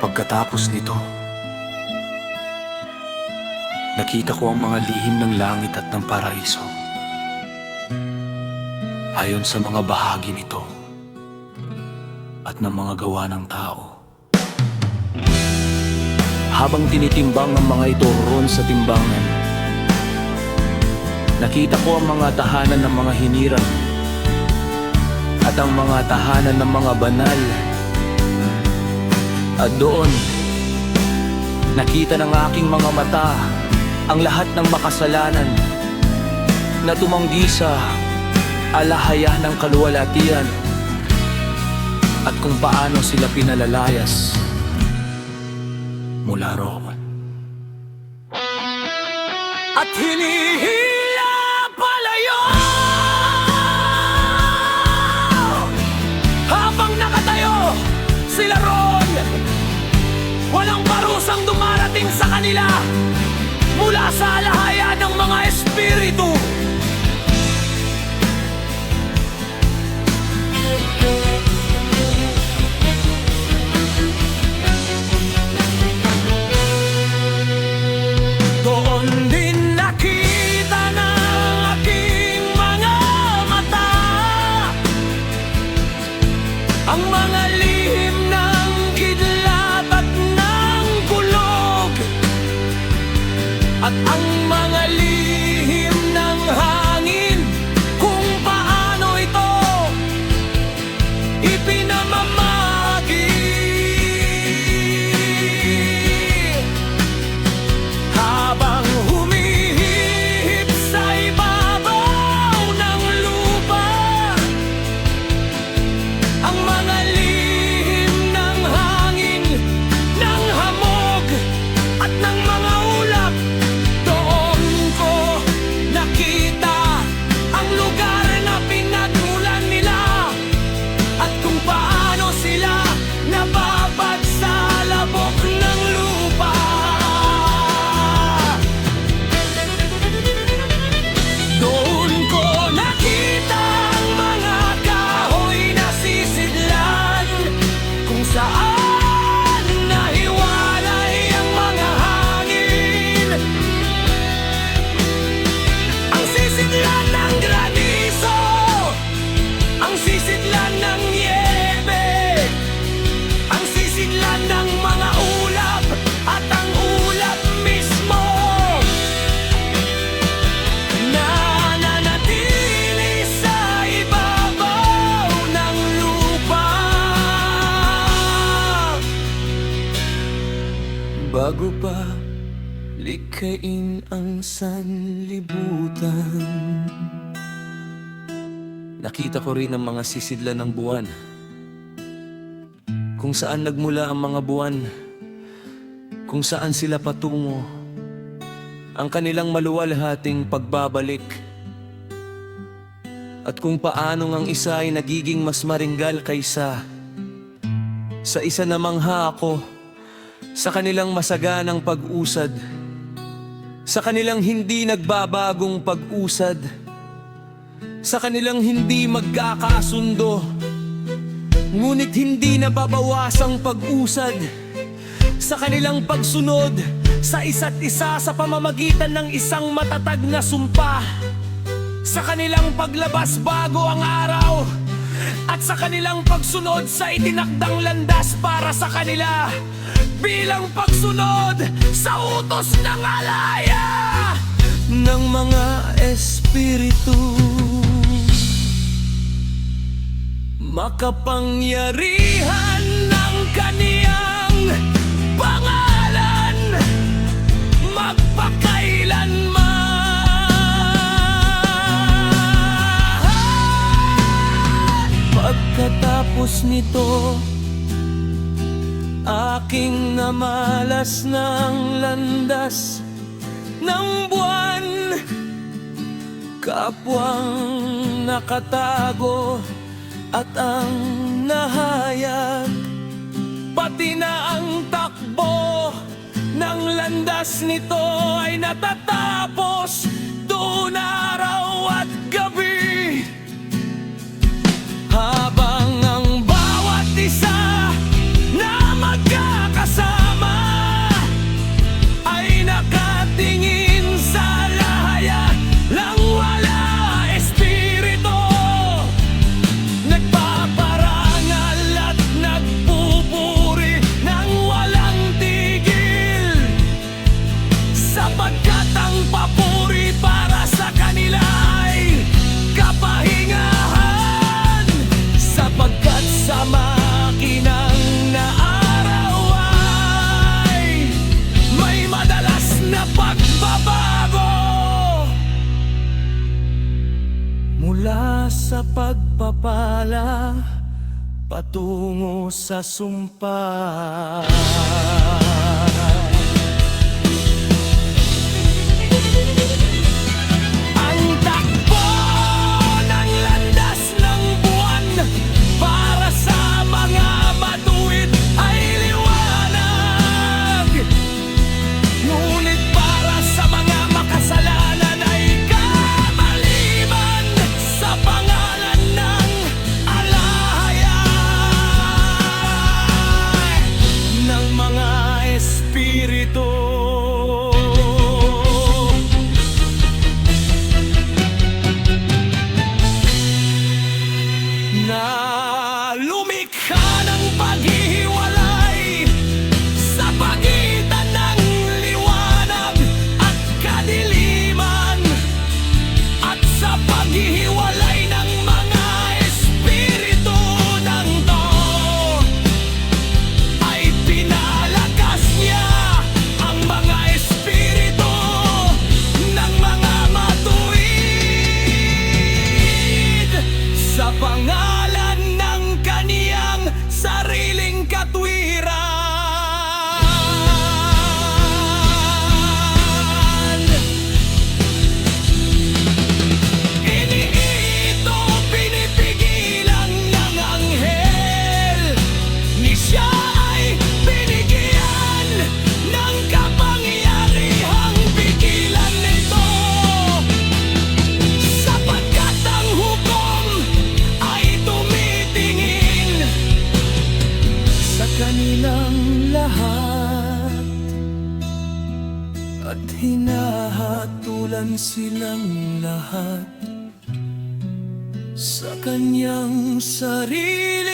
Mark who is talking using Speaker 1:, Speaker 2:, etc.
Speaker 1: Pagkatapos nito, nakita ko ang mga lihim ng langit at ng paraiso. Ayon sa mga bahagi nito at ng mga gawa ng tao. Habang tinitimbang ang mga ito roon sa timbangan, nakita ko ang mga tahanan ng mga hinirang at ang mga tahanan ng mga banal. At doon, nakita ng aking mga mata ang lahat ng makasalanan na tumanggi sa alahaya ng kaluwalhatian at kung paano sila pinalalayas mula roon. At hinihila palayo habang nakatayo sila roon. Walang parusang dumarating sa kanila mula sa alahaya ng mga espiritu. Doon din nakita ng aking mga mata ang mga lihim ng kidlat at ng bulog, at ang mga lihim ng hangin kung paano ito ipinamamagi. Habang humihip sa ibabaw ng lupa ang mga lihim ng hangin, ng hamog at ng mga ulap, doon ko nakita ang lugar na pinagmulan nila at kung paano sila nababad sa labok ng lupa. Doon ko nakita ang mga kahoy na sisidlan kung saan nahiwalay ang mga hangin. Ang sisidlan ng granizo, ang sisidlan ng niebe, ang sisidlan ng mga ulap at ang ulap mismo na nananatili sa ibabaw ng lupa. Bago pa likhain ang sanlibutan, nakita ko rin ang mga sisidlan ng buwan, kung saan nagmula ang mga buwan, kung saan sila patungo, ang kanilang maluwalhating pagbabalik, at kung paanong ang isa ay nagiging mas maringgal kaysa sa isa namang ako, sa kanilang masaganang pag-usad, sa kanilang hindi nagbabagong pag-usad, sa kanilang hindi magkakasundo, ngunit hindi nababawasang pag-usad, sa kanilang pagsunod sa isa't isa sa pamamagitan ng isang matatag na sumpa, sa kanilang paglabas bago ang araw, at sa kanilang pagsunod sa itinakdang landas para sa kanila bilang pagsunod sa utos ng alaya ng mga espiritu. Makapangyarihan ng kaniyang pangalan magpakailanman. Pagkatapos nito, aking namalas ng landas ng buwan, kapwang nakatago at ang nahayag, pati na ang takbo ng landas nito ay natatapos doon araw at gabi. Habang ang bawat isa na magkakasama makinang na araw ay may madalas na pagbabago. Mula sa pagpapala patungo sa sumpa. Ang takbo ng landas ng buwan para sa mga matuwid ay liwanag. Ngunit para sa mga makasalanan ay kamaliman sa pangalan ng alahayag ng mga espiritu. Na lumikha ng paghihiwalay sa pagitan ng liwanag at kadiliman, at sa paghihiwalay ng mga espiritu ng to ay pinalakas niya ang mga espiritu ng mga matuwid sa pangalan ng kaniyang sariling katwiran. Iniito pinipigilan ng anghel, ni siya ay binigyan ng kapangyarihang pigilan nito, sapagkat ang hukom ay tumitingin sa kanilang lahat at hinahatulan silang lahat sa kanyang sarili.